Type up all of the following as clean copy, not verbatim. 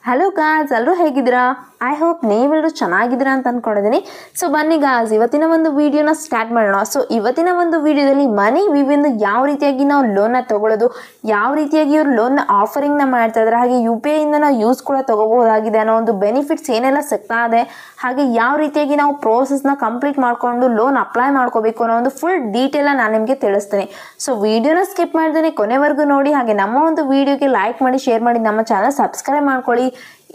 Hello guys, ಎಲ್ಲರೂ ಹೇಗಿದ್ದೀರಾ? I hope ನೀವೆಲ್ಲರೂ ಚೆನ್ನಾಗಿದ್ದೀರಾ ಅಂತ ಅಂದ್ಕೊಂಡಿದ್ದೀನಿ. ಸೊ ಬನ್ನಿ ಗಾಯ್ಸ್, ಇವತ್ತಿನ ಒಂದು ವಿಡಿಯೋನ ಸ್ಟಾರ್ಟ್ ಮಾಡೋಣ. ಸೊ ಇವತ್ತಿನ ಒಂದು ವಿಡಿಯೋದಲ್ಲಿ ಮನಿ ವಿವಿಂದ ಯಾವ ರೀತಿಯಾಗಿ ನಾವು ಲೋನ್ನ ತಗೊಳ್ಳೋದು, ಯಾವ ರೀತಿಯಾಗಿ ಇವರು ಲೋನ್ನ ಆಫರಿಂಗ್ನ ಮಾಡ್ತಾ ಇದ್ದಾರೆ, ಹಾಗೆ UPI ಇಂದ ನಾವು ಯೂಸ್ ಕೂಡ ತಗೋಬಹುದಾಗಿದೆ ಅನ್ನೋ ಒಂದು ಬೆನಿಫಿಟ್ಸ್ ಏನೆಲ್ಲ ಸಿಗ್ತಾ ಇದೆ, ಹಾಗೆ ಯಾವ ರೀತಿಯಾಗಿ ನಾವು ಪ್ರೋಸೆಸ್ನ ಕಂಪ್ಲೀಟ್ ಮಾಡಿಕೊಂಡು ಲೋನ್ ಅಪ್ಲೈ ಮಾಡ್ಕೋಬೇಕು ಅನ್ನೋ ಒಂದು ಫುಲ್ ಡೀಟೇಲ್ನ ನಾನು ನಿಮಗೆ ತಿಳಿಸ್ತೀನಿ. ಸೊ ವಿಡಿಯೋನ ಸ್ಕಿಪ್ ಮಾಡ್ದೇನೆ ಕೊನೆವರೆಗೂ ನೋಡಿ, ಹಾಗೆ ನಮ್ಮ ಒಂದು ವಿಡಿಯೋಗೆ ಲೈಕ್ ಮಾಡಿ, ಶೇರ್ ಮಾಡಿ, ನಮ್ಮ ಚಾನಲ್ ಸಬ್ಸ್ಕ್ರೈಬ್ ಮಾಡ್ಕೊಳ್ಳಿ.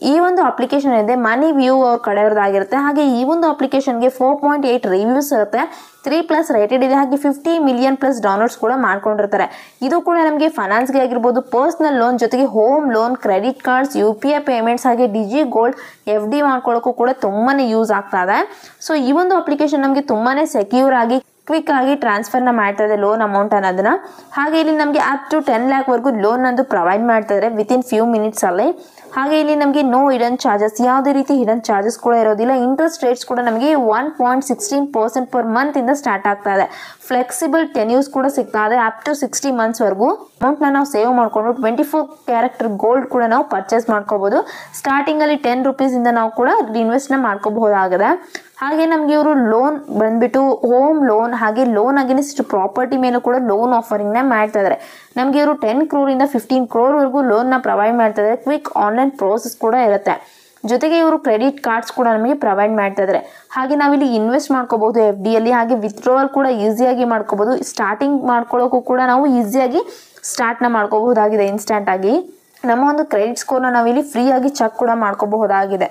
ಈ ಒಂದು ಅಪ್ಲಿಕೇಶನ್ ಇದೆ ಮನಿ ವ್ಯೂ ಅವ್ರ ಕಡೆಯವ್ರದ್ದಾಗಿರುತ್ತೆ. ಹಾಗೆ ಈ ಒಂದು ಅಪ್ಲಿಕೇಶನ್ಗೆ 4.8 ರಿವ್ಯೂಸ್ ಇರುತ್ತೆ, 3+ ರೇಟೆಡ್ ಇದೆ, ಹಾಗೆ 50 ಮಿಲಿಯನ್+ ಡೌನ್ಲೋಡ್ಸ್ ಕೂಡ ಮಾಡ್ಕೊಂಡಿರ್ತಾರೆ. ಇದು ಕೂಡ ನಮಗೆ ಫೈನಾನ್ಸ್ಗೆ ಆಗಿರ್ಬೋದು, ಪರ್ಸನಲ್ ಲೋನ್ ಜೊತೆಗೆ home loan, credit cards, UPI payments, ಹಾಗೆ ಡಿಜಿ ಗೋಲ್ಡ್ FD ಮಾಡ್ಕೊಳ್ಳೋಕ್ಕೂ ಕೂಡ ತುಂಬಾ ಯೂಸ್ ಆಗ್ತಾ ಇದೆ. ಸೊ ಈ ಒಂದು ಅಪ್ಲಿಕೇಶನ್ ನಮಗೆ ತುಂಬಾ ಸೆಕ್ಯೂರ್ ಆಗಿ ಕ್ವಿಕ್ ಆಗಿ ಟ್ರಾನ್ಸ್ಫರ್ನ ಮಾಡ್ತಾ ಇದೆ ಲೋನ್ ಅಮೌಂಟ್ ಅನ್ನೋದನ್ನ. ಹಾಗೆ ಇಲ್ಲಿ ನಮಗೆ ಅಪ್ ಟು 10 lakhವರೆಗೂ ಲೋನ್ ಅಂದು ಪ್ರೊವೈಡ್ ಮಾಡ್ತಾ ಇದ್ದಾರೆ ವಿತಿನ್ ಫ್ಯೂ ಮಿನಿಟ್ಸ್ ಅಲ್ಲಿ. ಹಾಗೆ ಇಲ್ಲಿ ನಮಗೆ ನೋ ಹಿಡನ್ ಚಾರ್ಜಸ್, ಯಾವುದೇ ರೀತಿ ಹಿಡನ್ ಚಾರ್ಜಸ್ ಕೂಡ ಇರೋದಿಲ್ಲ. ಇಂಟ್ರೆಸ್ಟ್ ರೇಟ್ಸ್ ಕೂಡ ನಮಗೆ 1.16% ಪರ್ ಮಂತ್ ಇಂದ ಸ್ಟಾರ್ಟ್ ಆಗ್ತಾ ಇದೆ. ಫ್ಲೆಕ್ಸಿಬಲ್ ಟೆನ್ಯೂಸ್ ಕೂಡ ಸಿಗ್ತಾ ಇದೆ ಅಪ್ ಟು 60 months ವರೆಗೂ. ಅಮೌಂಟ್ನ ನಾವು ಸೇವ್ ಮಾಡಿಕೊಂಡು 24 ಕ್ಯಾರೆಕ್ಟರ್ ಗೋಲ್ಡ್ ಕೂಡ ನಾವು ಪರ್ಚೇಸ್ ಮಾಡ್ಕೋಬಹುದು. ಸ್ಟಾರ್ಟಿಂಗ್ ಅಲ್ಲಿ 10 rupees ಇಂದ ನಾವು ಕೂಡ ಇನ್ವೆಸ್ಟ್ನ ಮಾಡ್ಕೋಬಹುದಾಗಿದೆ. ಹಾಗೆ ನಮಗೆ ಇವರು ಲೋನ್ ಬಂದ್ಬಿಟ್ಟು ಹೋಮ್ ಲೋನ್, ಹಾಗೆ ಲೋನ್ ಅಗೇನ್ಸ್ಟ್ ಪ್ರಾಪರ್ಟಿ ಮೇಲೂ ಕೂಡ ಲೋನ್ ಆಫರಿಂಗ್ನ ಮಾಡ್ತಾ ಇದ್ದಾರೆ. ನಮಗೆ ಇವರು 10 crore ಇಂದ 15 crore ವರೆಗೂ ಲೋನ್ನ ಪ್ರೊವೈಡ್ ಮಾಡ್ತಾ ಇದ್ದಾರೆ. ಕ್ವಿಕ್ ಆನ್ಲೈನ್ ಪ್ರೋಸೆಸ್ ಕೂಡ ಇರುತ್ತೆ. ಜೊತೆಗೆ ಇವರು ಕ್ರೆಡಿಟ್ ಕಾರ್ಡ್ಸ್ ಕೂಡ ನಮಗೆ ಪ್ರೊವೈಡ್ ಮಾಡ್ತಾ ಇದ್ದಾರೆ. ಹಾಗೆ ನಾವಿಲ್ಲಿ ಇನ್ವೆಸ್ಟ್ ಮಾಡ್ಕೋಬಹುದು FD ಅಲ್ಲಿ, ಹಾಗೆ ವಿತ್ಡ್ರಾವಲ್ ಕೂಡ ಈಸಿಯಾಗಿ ಮಾಡ್ಕೋಬಹುದು. ಸ್ಟಾರ್ಟಿಂಗ್ ಮಾಡ್ಕೊಳ್ಳೋಕ್ಕೂ ಕೂಡ ನಾವು ಈಸಿಯಾಗಿ ಸ್ಟಾರ್ಟ್ನ ಮಾಡ್ಕೋಬಹುದಾಗಿದೆ ಇನ್ಸ್ಟೆಂಟ್ ಆಗಿ. ನಮ್ಮ ಒಂದು ಕ್ರೆಡಿಟ್ ಸ್ಕೋರ್ನ ನಾವಿಲ್ಲಿ ಫ್ರೀ ಆಗಿ ಚೆಕ್ ಕೂಡ ಮಾಡ್ಕೋಬಹುದಾಗಿದೆ.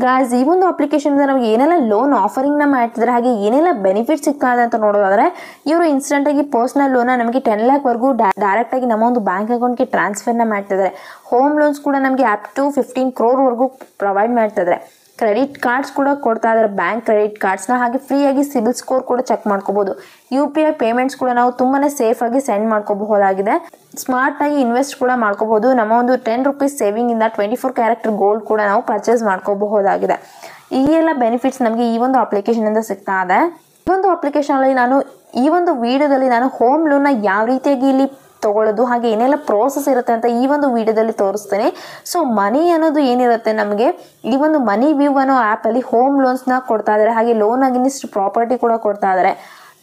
ಗಾಯ್ಸ್, ಈ ಒಂದು ಅಪ್ಲಿಕೇಶನ್ ನಮಗೆ ಏನೆಲ್ಲ ಲೋನ್ ಆಫರಿಂಗ್ನ ಮಾಡ್ತಿದ್ದಾರೆ, ಹಾಗೆ ಏನೆಲ್ಲ ಬೆನಿಫಿಟ್ ಸಿಗ್ತಾ ಇದೆ ಅಂತ ನೋಡೋದಾದ್ರೆ, ಇವರು ಇನ್ಸ್ಟೆಂಟ್ ಆಗಿ ಪರ್ಸನಲ್ ಲೋನ್ ನಮಗೆ 10 lakh ವರೆಗೂ ಡೈರೆಕ್ಟ್ ಆಗಿ ನಮ್ಮ ಒಂದು ಬ್ಯಾಂಕ್ ಅಕೌಂಟ್ಗೆ ಟ್ರಾನ್ಸ್ಫರ್ನ ಮಾಡ್ತಿದ್ದಾರೆ. ಹೋಮ್ ಲೋನ್ಸ್ ಕೂಡ ನಮಗೆ ಅಪ್ ಟು 15 crore ವರೆಗೂ ಪ್ರೊವೈಡ್ ಮಾಡ್ತಿದ್ದಾರೆ. ಕ್ರೆಡಿಟ್ ಕಾರ್ಡ್ಸ್ ಕೂಡ ಕೊಡ್ತಾ ಇದ್ದಾರೆ, ಬ್ಯಾಂಕ್ ಕ್ರೆಡಿಟ್ ಕಾರ್ಡ್ಸ್ನ. ಹಾಗೆ ಫ್ರೀಯಾಗಿ ಸಿಬಿಲ್ ಸ್ಕೋರ್ ಕೂಡ ಚೆಕ್ ಮಾಡ್ಕೋಬಹುದು. UPI ಪೇಮೆಂಟ್ಸ್ ಕೂಡ ನಾವು ತುಂಬಾನೇ ಸೇಫ್ ಆಗಿ ಸೆಂಡ್ ಮಾಡ್ಕೋಬಹುದಾಗಿದೆ. ಸ್ಮಾರ್ಟ್ ಆಗಿ ಇನ್ವೆಸ್ಟ್ ಕೂಡ ಮಾಡ್ಕೋಬಹುದು. ನಮ್ಮ ಒಂದು 10 rupees ಸೇವಿಂಗ್ ಇಂದ 24 ಕ್ಯಾರೆಕ್ಟರ್ ಗೋಲ್ಡ್ ಕೂಡ ನಾವು ಪರ್ಚೇಸ್ ಮಾಡ್ಕೋಬಹುದಾಗಿದೆ. ಈ ಎಲ್ಲ ಬೆನಿಫಿಟ್ಸ್ ನಮಗೆ ಈ ಒಂದು ಅಪ್ಲಿಕೇಶನ್ ಇಂದ ಸಿಗ್ತಾ ಇದೆ. ಈ ಒಂದು ಅಪ್ಲಿಕೇಶನ್ ಅಲ್ಲಿ ನಾನು ಈ ಒಂದು ವಿಡಿಯೋದಲ್ಲಿ ನಾನು ಹೋಮ್ ಲೋನ್ನ ಯಾವ ರೀತಿಯಾಗಿ ಇಲ್ಲಿ ತಗೊಳ್ಳೋದು, ಹಾಗೆ ಏನೆಲ್ಲ ಪ್ರೋಸೆಸ್ ಇರುತ್ತೆ ಅಂತ ಈ ಒಂದು ವಿಡಿಯೋದಲ್ಲಿ ತೋರಿಸ್ತೇನೆ. ಸೊ ಮನಿ ಅನ್ನೋದು ಏನಿರುತ್ತೆ, ನಮಗೆ ಈ ಒಂದು ಮನಿ ವ್ಯೂ ಅನ್ನೋ ಆ್ಯಪಲ್ಲಿ ಹೋಮ್ ಲೋನ್ಸ್ನ ಕೊಡ್ತಾ ಇದ್ದಾರೆ, ಹಾಗೆ ಲೋನ್ ಅಗೇನ್ಸ್ಟ್ ಪ್ರಾಪರ್ಟಿ ಕೂಡ ಕೊಡ್ತಾ ಇದ್ದಾರೆ.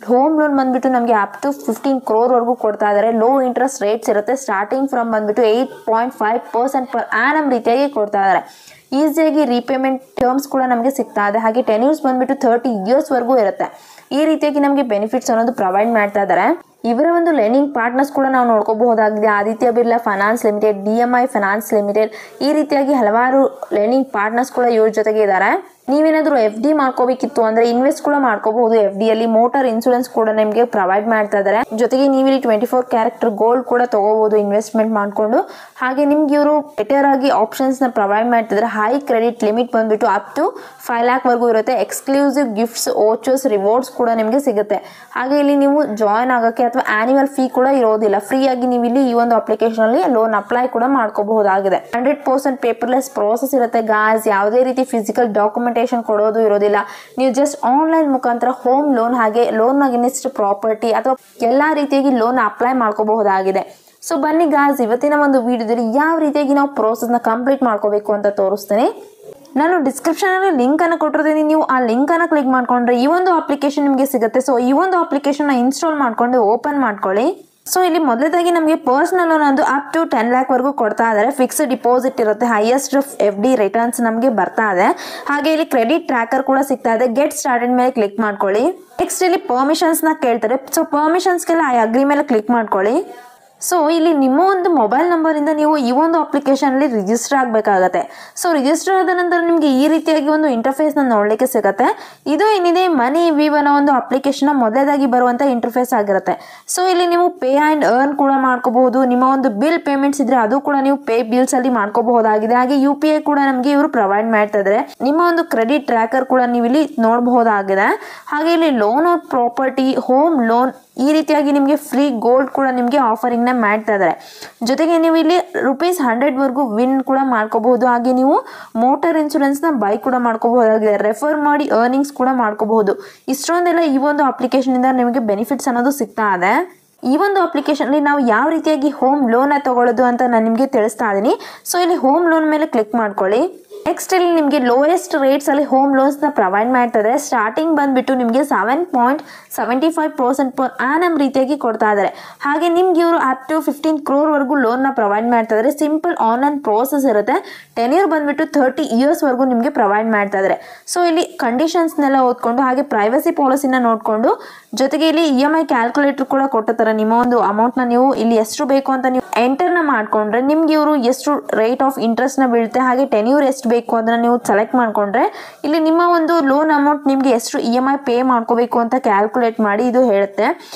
ಹೋಮ್ ಲೋನ್ ಬಂದ್ಬಿಟ್ಟು ನಮಗೆ ಅಪ್ ಟು 15 crore ವರೆಗೂ ಕೊಡ್ತಾ ಇದ್ದಾರೆ. ಲೋ ಇಂಟ್ರೆಸ್ಟ್ ರೇಟ್ಸ್ ಇರುತ್ತೆ. ಸ್ಟಾರ್ಟಿಂಗ್ ಫ್ರಮ್ ಬಂದ್ಬಿಟ್ಟು 8.5% ಪರ್ ಆ್ಯನಮ್ ರೀತಿಯಾಗಿ ಕೊಡ್ತಾ ಇದ್ದಾರೆ. ಈಸಿಯಾಗಿ ರೀಪೇಮೆಂಟ್ ಟರ್ಮ್ಸ್ ಕೂಡ ನಮಗೆ ಸಿಗ್ತಾ ಇದೆ. ಹಾಗೆ ಟೆನ್ಯೂರ್ಸ್ ಬಂದ್ಬಿಟ್ಟು 30 years ವರೆಗೂ ಇರುತ್ತೆ. ಈ ರೀತಿಯಾಗಿ ನಮಗೆ ಬೆನಿಫಿಟ್ಸ್ ಅನ್ನೋದು ಪ್ರೊವೈಡ್ ಮಾಡ್ತಾ ಇದ್ದಾರೆ. ಇವರ ಒಂದು ಲೆಂಡಿಂಗ್ ಪಾರ್ಟ್ನರ್ಸ್ ಕೂಡ ನಾವು ನೋಡ್ಕೋಬಹುದಾಗಿದೆ. Aditya Birla finance limited, DMI finance limited, ಈ ರೀತಿಯಾಗಿ ಹಲವಾರು ಲೆಂಡಿಂಗ್ ಪಾರ್ಟ್ನರ್ಸ್ ಕೂಡ ಇವ್ರ ಜೊತೆಗೆ ಇದ್ದಾರೆ. ನೀವೇನಾದರೂ FD ಮಾಡ್ಕೋಬೇಕಿತ್ತು ಅಂದ್ರೆ ಇನ್ವೆಸ್ಟ್ ಕೂಡ ಮಾಡ್ಕೋಬಹುದು. FD ಅಲ್ಲಿ ಮೋಟಾರ್ ಇನ್ಶೂರೆನ್ಸ್ ಕೂಡ ನಿಮಗೆ ಪ್ರೊವೈಡ್ ಮಾಡ್ತಾ ಇದ್ದಾರೆ. ಜೊತೆಗೆ ನೀವಿಲ್ಲಿ 24 ಕ್ಯಾರೆಕ್ಟರ್ ಗೋಲ್ಡ್ ಕೂಡ ತಗೋಬಹುದು ಇನ್ವೆಸ್ಟ್ಮೆಂಟ್ ಮಾಡ್ಕೊಂಡು. ಹಾಗೆ ನಿಮ್ಗೆ ಇವರು ಬೆಟರ್ ಆಗಿ ಆಪ್ಷನ್ಸ್ ನ ಪ್ರೊವೈಡ್ ಮಾಡ್ತಿದ್ದಾರೆ. ಹೈ ಕ್ರೆಡಿಟ್ ಲಿಮಿಟ್ ಬಂದ್ಬಿಟ್ಟು ಅಪ್ ಟು 5 lakh ವರೆಗೂ ಇರುತ್ತೆ. ಎಕ್ಸ್ಕ್ಲೂಸಿವ್ ಗಿಫ್ಟ್ಸ್, ಓಚರ್ಸ್, ರಿವಾರ್ಡ್ಸ್ ಕೂಡ ನಿಮಗೆ ಸಿಗುತ್ತೆ. ಹಾಗೆ ಇಲ್ಲಿ ನೀವು ಜಾಯ್ನ್ ಆಗೋಕ್ಕೆ ಅಥವಾ ಆನ್ಯುವಲ್ ಫೀ ಕೂಡ ಇರೋದಿಲ್ಲ. ಫ್ರೀ ಆಗಿ ನೀವು ಇಲ್ಲಿ ಈ ಒಂದು ಅಪ್ಲಿಕೇಶನ್ ಅಲ್ಲಿ ಲೋನ್ ಅಪ್ಲೈ ಕೂಡ ಮಾಡ್ಕೋಬಹುದಾಗಿದೆ. 100% ಪೇಪರ್ಲೆಸ್ ಪ್ರೋಸೆಸ್ ಇರುತ್ತೆ ಗಾಯ್ಸ್. ಯಾವುದೇ ರೀತಿ ಫಿಸಿಕಲ್ ಡಾಕ್ಯುಮೆಂಟೇಶನ್ ಕೊಡೋದು ಇರೋದಿಲ್ಲ. ನೀವು ಜಸ್ಟ್ ಆನ್ಲೈನ್ ಮುಖಾಂತರ ಹೋಮ್ ಲೋನ್, ಹಾಗೆ ಲೋನ್ ಅಗೇನ್ಸ್ಟ್ ಪ್ರಾಪರ್ಟಿ ಅಥವಾ ಎಲ್ಲಾ ರೀತಿಯಾಗಿ ಲೋನ್ ಅಪ್ಲೈ ಮಾಡ್ಕೋಬಹುದಾಗಿದೆ. ಸೊ ಬನ್ನಿ ಗಾಯ್ಸ್, ಇವತ್ತಿನ ಒಂದು ವಿಡಿಯೋದಲ್ಲಿ ಯಾವ ರೀತಿಯಾಗಿ ನಾವು ಪ್ರೋಸೆಸ್ನ ಕಂಪ್ಲೀಟ್ ಮಾಡ್ಕೋಬೇಕು ಅಂತ ತೋರಿಸ್ತೇನೆ. ನಾನು ಡಿಸ್ಕ್ರಿಪ್ಷನ್ ಅಲ್ಲಿ ಲಿಂಕ್ ಅನ್ನು ಕೊಟ್ಟಿರ್ತೀನಿ. ನೀವು ಆ ಲಿಂಕ್ ಅನ್ನು ಕ್ಲಿಕ್ ಮಾಡ್ಕೊಂಡ್ರೆ ಈ ಒಂದು ಅಪ್ಲಿಕೇಶನ್ ನಿಮಗೆ ಸಿಗುತ್ತೆ. ಸೊ ಈ ಒಂದು ಅಪ್ಲಿಕೇಶನ್ ಇನ್ಸ್ಟಾಲ್ ಮಾಡ್ಕೊಂಡು ಓಪನ್ ಮಾಡ್ಕೊಳ್ಳಿ. ಸೊ ಇಲ್ಲಿ ಮೊದಲದಾಗಿ ನಮಗೆ ಪರ್ಸನಲ್ ಲೋನ್ ಒಂದು ಅಪ್ ಟು 10 lakh ವರೆಗೂ ಕೊಡ್ತಾ ಇದ್ದಾರೆ. ಫಿಕ್ಸ್ಡ್ ಡಿಪಾಸಿಟ್ ಇರುತ್ತೆ. ಹೈಯೆಸ್ಟ್ FD ರಿಟರ್ನ್ಸ್ ನಮಗೆ ಬರ್ತಾ ಇದೆ. ಹಾಗೆ ಇಲ್ಲಿ ಕ್ರೆಡಿಟ್ ಟ್ರ್ಯಾಕರ್ ಕೂಡ ಸಿಗ್ತಾ ಇದೆ. ಗೆಟ್ ಸ್ಟಾರ್ಟೆಡ್ ಮೇಲೆ ಕ್ಲಿಕ್ ಮಾಡ್ಕೊಳ್ಳಿ. ನೆಕ್ಸ್ಟ್ ಇಲ್ಲಿ ಪರ್ಮಿಷನ್ಸ್ ನ ಕೇಳ್ತಾರೆ. ಸೊ ಪರ್ಮಿಷನ್ಸ್ಗೆಲ್ಲ ಐ ಅಗ್ರಿ ಮೇಲೆ ಕ್ಲಿಕ್ ಮಾಡ್ಕೊಳ್ಳಿ. ಸೊ ಇಲ್ಲಿ ನಿಮ್ಮ ಒಂದು ಮೊಬೈಲ್ ನಂಬರಿಂದ ನೀವು ಈ ಒಂದು ಅಪ್ಲಿಕೇಶನ್ ಅಲ್ಲಿ ರಿಜಿಸ್ಟರ್ ಆಗಬೇಕಾಗತ್ತೆ. ಸೊ ರಿಜಿಸ್ಟರ್ ಆದ ನಂತರ ನಿಮಗೆ ಈ ರೀತಿಯಾಗಿ ಒಂದು ಇಂಟರ್ಫೇಸ್ ನ ನೋಡ್ಲಿಕ್ಕೆ ಸಿಗುತ್ತೆ. ಇದು ಏನಿದೆ ಮನಿ ವ್ಯೂ ಅನ್ನೋ ಒಂದು ಅಪ್ಲಿಕೇಶನ್ ಮೊದಲೇದಾಗಿ ಬರುವಂತ ಇಂಟರ್ಫೇಸ್ ಆಗಿರುತ್ತೆ. ಸೊ ಇಲ್ಲಿ ನೀವು ಪೇ ಅಂಡ್ ಅರ್ನ್ ಕೂಡ ಮಾಡ್ಕೋಬಹುದು. ನಿಮ್ಮ ಒಂದು ಬಿಲ್ ಪೇಮೆಂಟ್ಸ್ ಇದ್ರೆ ಅದು ಕೂಡ ನೀವು ಪೇ ಬಿಲ್ಸ್ ಅಲ್ಲಿ ಮಾಡ್ಕೋಬಹುದಾಗಿದೆ. ಹಾಗೆ UPI ಕೂಡ ನಮಗೆ ಇವರು ಪ್ರೊವೈಡ್ ಮಾಡ್ತಾ ಇದ್ದಾರೆ. ನಿಮ್ಮ ಒಂದು ಕ್ರೆಡಿಟ್ ಟ್ರ್ಯಾಕರ್ ಕೂಡ ನೀವು ಇಲ್ಲಿ ನೋಡಬಹುದಾಗಿದೆ. ಹಾಗೆ ಇಲ್ಲಿ loan of property, home loan, ಈ ರೀತಿಯಾಗಿ ನಿಮಗೆ ಫ್ರೀ ಗೋಲ್ಡ್ ಕೂಡ ನಿಮಗೆ ಆಫರಿಂಗ್ನ ಮಾಡ್ತಾ ಇದ್ದಾರೆ. ಜೊತೆಗೆ ನೀವು ಇಲ್ಲಿ ₹100 ವರೆಗೂ ವಿನ್ ಕೂಡ ಮಾಡ್ಕೋಬಹುದು. ಹಾಗೆ ನೀವು ಮೋಟಾರ್ ಇನ್ಶೂರೆನ್ಸ್ನ ಬೈ ಕೂಡ ಮಾಡ್ಕೋಬಹುದಾಗಿದೆ. ರೆಫರ್ ಮಾಡಿ ಅರ್ನಿಂಗ್ಸ್ ಕೂಡ ಮಾಡ್ಕೋಬಹುದು. ಇಷ್ಟೊಂದೆಲ್ಲ ಈ ಒಂದು ಅಪ್ಲಿಕೇಶನ್ ಇಂದ ನಿಮಗೆ ಬೆನಿಫಿಟ್ಸ್ ಅನ್ನೋದು ಸಿಗ್ತಾ ಇದೆ. ಈ ಒಂದು ಅಪ್ಲಿಕೇಶನ್ಲಿ ನಾವು ಯಾವ ರೀತಿಯಾಗಿ ಹೋಮ್ ಲೋನ್ ತಗೊಳ್ಳೋದು ಅಂತ ನಾನು ನಿಮಗೆ ತಿಳಿಸ್ತಾ ಇದ್ದೀನಿ. ಸೊ ಇಲ್ಲಿ ಹೋಮ್ ಲೋನ್ ಮೇಲೆ ಕ್ಲಿಕ್ ಮಾಡ್ಕೊಳ್ಳಿ. ನೆಕ್ಸ್ಟ್ ಇಲ್ಲಿ ನಿಮಗೆ ಲೋಯೆಸ್ಟ್ ರೇಟ್ಸ್ ಅಲ್ಲಿ ಹೋಮ್ ಲೋನ್ಸ್ನ ಪ್ರೊವೈಡ್ ಮಾಡ್ತಾರೆ. ಸ್ಟಾರ್ಟಿಂಗ್ ಬಂದ್ಬಿಟ್ಟು ನಿಮಗೆ 7.75% ಪರ್ ಆನಮ್ ರೀತಿಯಾಗಿ ಕೊಡ್ತಾ ಇದ್ದಾರೆ. ಹಾಗೆ ನಿಮ್ಗೆ ಇವರು ಅಪ್ ಟು 15 crore ವರೆಗೂ ಲೋನ್ನ ಪ್ರೊವೈಡ್ ಮಾಡ್ತಾ ಇದ್ದಾರೆ. ಸಿಂಪಲ್ ಆನ್ಲೈನ್ ಪ್ರೋಸೆಸ್ ಇರುತ್ತೆ. ಟೆನ್ಯೂರ್ ಬಂದ್ಬಿಟ್ಟು 30 years ವರೆಗೂ ನಿಮಗೆ ಪ್ರೊವೈಡ್ ಮಾಡ್ತಾ ಇದ್ದಾರೆ. ಸೊ ಇಲ್ಲಿ ಕಂಡೀಷನ್ಸ್ನೆಲ್ಲ ಓದ್ಕೊಂಡು ಹಾಗೆ ಪ್ರೈವಸಿ ಪಾಲಿಸಿನ ನೋಡಿಕೊಂಡು ಜೊತೆಗೆ ಇಲ್ಲಿ EMI ಕ್ಯಾಲ್ಕುಲೇಟರ್ ಕೂಡ ಕೊಟ್ಟಿರ್ತಾರೆ. ನಿಮ್ಮ ಒಂದು ಅಮೌಂಟ್ನ ನೀವು ಇಲ್ಲಿ ಎಷ್ಟು ಬೇಕು ಅಂತ ನೀವು ಎಂಟರ್ನ ಮಾಡ್ಕೊಂಡ್ರೆ ನಿಮ್ಗೆ ಇವರು ಎಷ್ಟು ರೇಟ್ ಆಫ್ ಇಂಟ್ರೆಸ್ಟ್ನ ಬೀಳುತ್ತೆ ಹಾಗೆ ಟೆನ್ಯೂರ್ ಎಷ್ಟು ಬೇಕು ಅದನ್ನ ನೀವು ಸೆಲೆಕ್ಟ್ ಮಾಡ್ಕೊಂಡ್ರೆ ಇಲ್ಲಿ ನಿಮ್ಮ ಒಂದು ಲೋನ್ ಅಮೌಂಟ್ ನಿಮಗೆ ಎಷ್ಟು EMI ಪೇ ಮಾಡ್ಕೋಬೇಕು ಅಂತ ಕ್ಯಾಲ್ಕುಲೇಟ್ ಮಾಡಿ ಇದು ಹೇಳುತ್ತೆ.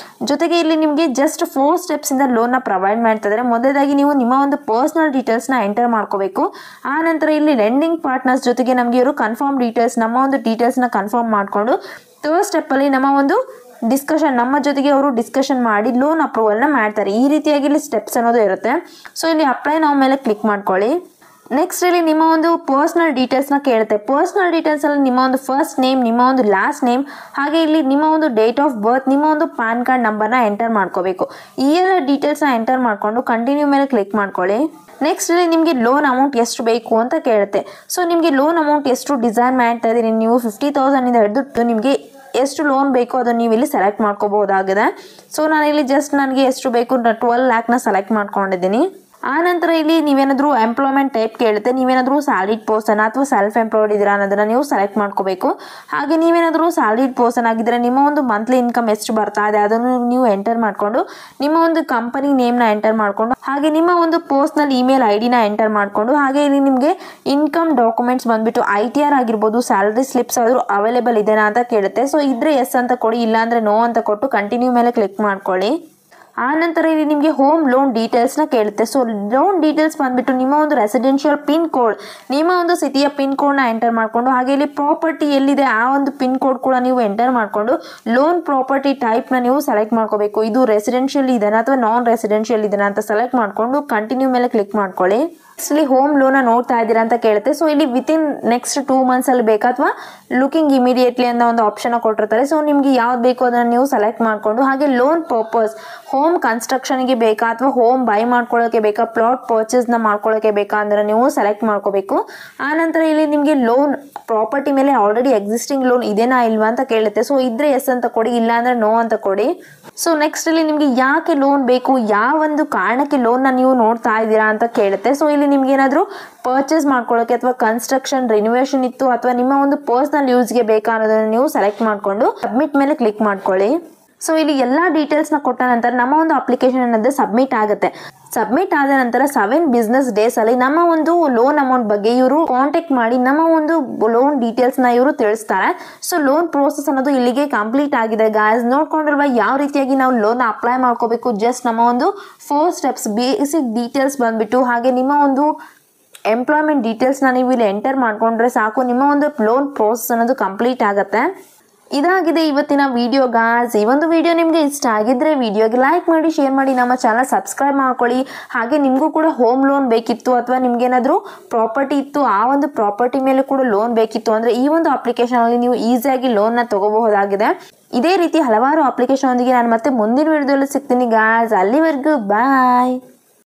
ಜೊತೆಗೆ ಇಲ್ಲಿ ನಿಮಗೆ ಜಸ್ಟ್ 4 steps ಇಂದ ಲೋನ್ನ ಪ್ರೊವೈಡ್ ಮಾಡ್ತಾ ಇದ್ದಾರೆ. ಮೊದಲದಾಗಿ ನೀವು ನಿಮ್ಮ ಒಂದು ಪರ್ಸನಲ್ ಡೀಟೇಲ್ಸ್ನ ಎಂಟರ್ ಮಾಡ್ಕೋಬೇಕು. ಆ ನಂತರ ಇಲ್ಲಿ ಲೆಂಡಿಂಗ್ ಪಾರ್ಟ್ನರ್ಸ್ ಜೊತೆಗೆ ನಮಗೆ ಇವರು ಕನ್ಫರ್ಮ್ ಡೀಟೇಲ್ಸ್ ನಮ್ಮ ಒಂದು ಡೀಟೇಲ್ಸ್ನ ಕನ್ಫರ್ಮ್ ಮಾಡಿಕೊಂಡು ಥರ್ಡ್ ಸ್ಟೆಪ್ಪಲ್ಲಿ ನಮ್ಮ ಜೊತೆಗೆ ಅವರು ಡಿಸ್ಕಷನ್ ಮಾಡಿ ಲೋನ್ ಅಪ್ರೂವಲ್ನ ಮಾಡ್ತಾರೆ. ಈ ರೀತಿಯಾಗಿ ಇಲ್ಲಿ ಸ್ಟೆಪ್ಸ್ ಅನ್ನೋದು ಇರುತ್ತೆ. ಸೊ ಇಲ್ಲಿ ಅಪ್ಲೈ ನಾವು ಮೇಲೆ ಕ್ಲಿಕ್ ಮಾಡ್ಕೊಳ್ಳಿ. ನೆಕ್ಸ್ಟ್ ಇಲ್ಲಿ ನಿಮ್ಮ ಒಂದು ಪರ್ಸನಲ್ ಡೀಟೇಲ್ಸ್ನ ಕೇಳುತ್ತೆ. ಪರ್ಸನಲ್ ಡೀಟೇಲ್ಸಲ್ಲಿ ನಿಮ್ಮ ಒಂದು ಫಸ್ಟ್ ನೇಮ್, ನಿಮ್ಮ ಒಂದು ಲಾಸ್ಟ್ ನೇಮ್, ಹಾಗೆ ಇಲ್ಲಿ ನಿಮ್ಮ ಒಂದು ಡೇಟ್ ಆಫ್ ಬರ್ತ್, ನಿಮ್ಮ ಒಂದು ಪ್ಯಾನ್ ಕಾರ್ಡ್ ನಂಬರ್ನ ಎಂಟರ್ ಮಾಡ್ಕೋಬೇಕು. ಈ ಎಲ್ಲ ಡೀಟೇಲ್ಸ್ನ ಎಂಟರ್ ಮಾಡಿಕೊಂಡು ಕಂಟಿನ್ಯೂ ಮೇಲೆ ಕ್ಲಿಕ್ ಮಾಡ್ಕೊಳ್ಳಿ. ನೆಕ್ಸ್ಟ್ ಇಲ್ಲಿ ನಿಮಗೆ ಲೋನ್ ಅಮೌಂಟ್ ಎಷ್ಟು ಬೇಕು ಅಂತ ಕೇಳುತ್ತೆ. ಸೊ ನಿಮಗೆ ಲೋನ್ ಅಮೌಂಟ್ ಎಷ್ಟು ಡಿಸೈನ್ ಮಾಡ್ತಾ ಇದ್ದೀರಿ, ನೀವು 50,000 ಹಿಡಿದು ನಿಮಗೆ ಎಷ್ಟು ಲೋನ್ ಬೇಕು ಅದನ್ನು ನೀವು ಇಲ್ಲಿ ಸೆಲೆಕ್ಟ್ ಮಾಡ್ಕೋಬಹುದಾಗಿದೆ. ಸೊ ನಾನಿಲ್ಲಿ ಜಸ್ಟ್ ನನಗೆ ಎಷ್ಟು ಬೇಕು 12 lakhನ ಸೆಲೆಕ್ಟ್ ಮಾಡ್ಕೊಂಡಿದ್ದೀನಿ. ಆ ನಂತರ ಇಲ್ಲಿ ನೀವೇನಾದರೂ ಎಂಪ್ಲಾಯ್ಮೆಂಟ್ ಟೈಪ್ ಕೇಳುತ್ತೆ. ನೀವೇನಾದರೂ ಸ್ಯಾಲರಿಡ್ ಪರ್ಸನ್ ಅಥವಾ ಸೆಲ್ಫ್ ಎಂಪ್ಲಾಯ್ಡ್ ಇದ್ದೀರಾ ಅನ್ನೋದನ್ನ ನೀವು ಸೆಲೆಕ್ಟ್ ಮಾಡ್ಕೋಬೇಕು. ಹಾಗೆ ನೀವೇನಾದರೂ ಸ್ಯಾಲರಿಡ್ ಪರ್ಸನ್ ಆಗಿದ್ದರೆ ನಿಮ್ಮ ಒಂದು ಮಂತ್ಲಿ ಇನ್ಕಮ್ ಎಷ್ಟು ಬರ್ತಾ ಇದೆ ಅದನ್ನು ನೀವು ಎಂಟರ್ ಮಾಡಿಕೊಂಡು ನಿಮ್ಮ ಒಂದು ಕಂಪನಿ ನೇಮ್ನ ಎಂಟರ್ ಮಾಡಿಕೊಂಡು ಹಾಗೆ ನಿಮ್ಮ ಒಂದು ಪರ್ಸನಲ್ ಇಮೇಲ್ ID-ನ ಎಂಟರ್ ಮಾಡಿಕೊಂಡು ಹಾಗೆ ಇಲ್ಲಿ ನಿಮಗೆ ಇನ್ಕಮ್ ಡಾಕ್ಯುಮೆಂಟ್ಸ್ ಬಂದ್ಬಿಟ್ಟು ITR ಆಗಿರ್ಬೋದು, ಸ್ಯಾಲರಿ ಸ್ಲಿಪ್ಸ್ ಆದರೂ ಅವೈಲೇಬಲ್ ಇದೆನಾ ಅಂತ ಕೇಳುತ್ತೆ. ಸೊ ಇದ್ರೆ ಎಸ್ ಅಂತ ಕೊಡಿ, ಇಲ್ಲಾಂದರೆ ನೋ ಅಂತ ಕೊಟ್ಟು ಕಂಟಿನ್ಯೂ ಮೇಲೆ ಕ್ಲಿಕ್ ಮಾಡ್ಕೊಳ್ಳಿ. ಆ ನಂತರ ಇಲ್ಲಿ ನಿಮಗೆ ಹೋಮ್ ಲೋನ್ ಡೀಟೇಲ್ಸ್ನ ಕೇಳುತ್ತೆ. ಸೊ ಲೋನ್ ಡೀಟೇಲ್ಸ್ ಬಂದ್ಬಿಟ್ಟು ನಿಮ್ಮ ಒಂದು ರೆಸಿಡೆನ್ಷಿಯಲ್ ಪಿನ್ ಕೋಡ್, ನಿಮ್ಮ ಒಂದು ಸಿಟಿಯ ಪಿನ್ ಕೋಡ್ನ ಎಂಟರ್ ಮಾಡಿಕೊಂಡು ಹಾಗೆ ಇಲ್ಲಿ ಪ್ರಾಪರ್ಟಿ ಎಲ್ಲಿದೆ ಆ ಒಂದು ಪಿನ್ ಕೋಡ್ ಕೂಡ ನೀವು ಎಂಟರ್ ಮಾಡಿಕೊಂಡು ಲೋನ್ ಪ್ರಾಪರ್ಟಿ ಟೈಪ್ನ ನೀವು ಸೆಲೆಕ್ಟ್ ಮಾಡ್ಕೋಬೇಕು. ಇದು ರೆಸಿಡೆನ್ಷಿಯಲ್ ಇದೆನಾ ಅಥವಾ ನಾನ್ ರೆಸಿಡೆನ್ಷಿಯಲ್ ಇದೆನಾ ಅಂತ ಸೆಲೆಕ್ಟ್ ಮಾಡಿಕೊಂಡು ಕಂಟಿನ್ಯೂ ಮೇಲೆ ಕ್ಲಿಕ್ ಮಾಡ್ಕೊಳ್ಳಿ. ಇಲ್ಲಿ ಹೋಮ್ ಲೋನ ನೋಡ್ತಾ ಇದ್ದೀರಾ ಅಂತ ಕೇಳುತ್ತೆ. ಸೊ ಇಲ್ಲಿ ವಿತಿನ್ ನೆಕ್ಸ್ಟ್ 2 months ಅಲ್ಲಿ ಬೇಕಾ ಅಥವಾ ಲುಕಿಂಗ್ ಇಮಿಡಿಯೇಟ್ಲಿ ಅನ್ನೋ ಒಂದು ಆಪ್ಷನ್ ಕೊಟ್ಟಿರ್ತಾರೆ. ಸೊ ನಿಮ್ಗೆ ಯಾವ್ದು ಬೇಕು ಅದನ್ನು ನೀವು ಸೆಲೆಕ್ಟ್ ಮಾಡಿಕೊಂಡು ಹಾಗೆ ಲೋನ್ ಪರ್ಪಸ್ ಹೋಮ್ ಕನ್ಸ್ಟ್ರಕ್ಷನ್ಗೆ ಬೇಕಾ ಅಥವಾ ಹೋಮ್ ಬೈ ಮಾಡ್ಕೊಳ್ಳೋಕೆ ಬೇಕಾ, ಪ್ಲಾಟ್ ಪರ್ಚೇಸ್ನ ಮಾಡ್ಕೊಳ್ಳೋಕೆ ಬೇಕಾ ಅಂದರೆ ನೀವು ಸೆಲೆಕ್ಟ್ ಮಾಡ್ಕೋಬೇಕು. ಆ ನಂತರ ಇಲ್ಲಿ ನಿಮಗೆ ಲೋನ್ ಪ್ರಾಪರ್ಟಿ ಮೇಲೆ ಆಲ್ರೆಡಿ ಎಕ್ಸಿಸ್ಟಿಂಗ್ ಲೋನ್ ಇದೆನಾ ಇಲ್ವಾ ಅಂತ ಕೇಳುತ್ತೆ. ಸೊ ಇದ್ರೆ ಎಸ್ ಅಂತ ಕೊಡಿ, ಇಲ್ಲ ಅಂದ್ರೆ ನೋ ಅಂತ ಕೊಡಿ. ಸೊ ನೆಕ್ಸ್ಟ್ ಇಲ್ಲಿ ನಿಮಗೆ ಯಾಕೆ ಲೋನ್ ಬೇಕು, ಯಾವ ಒಂದು ಕಾರಣಕ್ಕೆ ಲೋನ್ನ ನೀವು ನೋಡ್ತಾ ಇದ್ದೀರಾ ಅಂತ ಕೇಳುತ್ತೆ. ಸೊ ಇಲ್ಲಿ ನಿಮ್ಗೆ ಏನಾದರೂ ಪರ್ಚೇಸ್ ಮಾಡ್ಕೊಳ್ಳೋಕೆ ಅಥವಾ ಕನ್ಸ್ಟ್ರಕ್ಷನ್ ರಿನೋವೇಷನ್ ಇತ್ತು ಅಥವಾ ನಿಮ್ಮ ಒಂದು ಪರ್ಸನಲ್ ಯೂಸ್ಗೆ ಬೇಕಾ ಅನ್ನೋದನ್ನು ನೀವು ಸೆಲೆಕ್ಟ್ ಮಾಡಿಕೊಂಡು ಸಬ್ಮಿಟ್ ಮೇಲೆ ಕ್ಲಿಕ್ ಮಾಡ್ಕೊಳ್ಳಿ. ಸೊ ಇಲ್ಲಿ ಎಲ್ಲ ಡೀಟೇಲ್ಸ್ನ ಕೊಟ್ಟ ನಂತರ ನಮ್ಮ ಒಂದು ಅಪ್ಲಿಕೇಶನ್ ಅನ್ನೋದು ಸಬ್ಮಿಟ್ ಆಗುತ್ತೆ. ಸಬ್ಮಿಟ್ ಆದ ನಂತರ 7 business days ಅಲ್ಲಿ ನಮ್ಮ ಒಂದು ಲೋನ್ ಅಮೌಂಟ್ ಬಗ್ಗೆ ಇವರು ಕಾಂಟ್ಯಾಕ್ಟ್ ಮಾಡಿ ನಮ್ಮ ಒಂದು ಲೋನ್ ಡೀಟೇಲ್ಸ್ನ ಇವರು ತಿಳಿಸ್ತಾರೆ. ಸೊ ಲೋನ್ ಪ್ರೋಸೆಸ್ ಅನ್ನೋದು ಇಲ್ಲಿಗೆ ಕಂಪ್ಲೀಟ್ ಆಗಿದೆ ಗಾಯ್ಸ್. ನೋಡ್ಕೊಂಡ್ರಲ್ವಾ ಯಾವ ರೀತಿಯಾಗಿ ನಾವು ಲೋನ್ ಅಪ್ಲೈ ಮಾಡ್ಕೋಬೇಕು. ಜಸ್ಟ್ ನಮ್ಮ ಒಂದು 4 steps ಬೇಸಿಕ್ ಡೀಟೇಲ್ಸ್ ಬಂದ್ಬಿಟ್ಟು ಹಾಗೆ ನಿಮ್ಮ ಒಂದು ಎಂಪ್ಲಾಯ್ಮೆಂಟ್ ಡೀಟೇಲ್ಸ್ನ ನೀವು ಇಲ್ಲಿ ಎಂಟರ್ ಮಾಡ್ಕೊಂಡ್ರೆ ಸಾಕು, ನಿಮ್ಮ ಒಂದು ಲೋನ್ ಪ್ರೋಸೆಸ್ ಅನ್ನೋದು ಕಂಪ್ಲೀಟ್ ಆಗುತ್ತೆ. ಇದಾಗಿದೆ ಇವತ್ತಿನ ವಿಡಿಯೋ ಗಾಯ್ಸ್. ಈ ಒಂದು ವಿಡಿಯೋ ನಿಮಗೆ ಇಷ್ಟ ಆಗಿದ್ರೆ ವಿಡಿಯೋಗೆ ಲೈಕ್ ಮಾಡಿ, ಶೇರ್ ಮಾಡಿ, ನಮ್ಮ ಚಾನಲ್ ಸಬ್ಸ್ಕ್ರೈಬ್ ಮಾಡ್ಕೊಳ್ಳಿ. ಹಾಗೆ ನಿಮಗೂ ಕೂಡ ಹೋಮ್ ಲೋನ್ ಬೇಕಿತ್ತು ಅಥವಾ ನಿಮ್ಗೇನಾದರೂ ಪ್ರಾಪರ್ಟಿ ಇತ್ತು ಆ ಒಂದು ಪ್ರಾಪರ್ಟಿ ಮೇಲೆ ಕೂಡ ಲೋನ್ ಬೇಕಿತ್ತು ಅಂದರೆ ಈ ಒಂದು ಅಪ್ಲಿಕೇಶನಲ್ಲಿ ನೀವು ಈಸಿಯಾಗಿ ಲೋನ್ನ ತಗೋಬಹುದಾಗಿದೆ. ಇದೇ ರೀತಿ ಹಲವಾರು ಅಪ್ಲಿಕೇಶನ್ ಒಂದಿಗೆ ನಾನು ಮತ್ತೆ ಮುಂದಿನ ವಿಡಿಯೋದಲ್ಲಿ ಸಿಗ್ತೀನಿ ಗಾಯ್ಸ್. ಅಲ್ಲಿವರೆಗೂ ಬಾಯ್.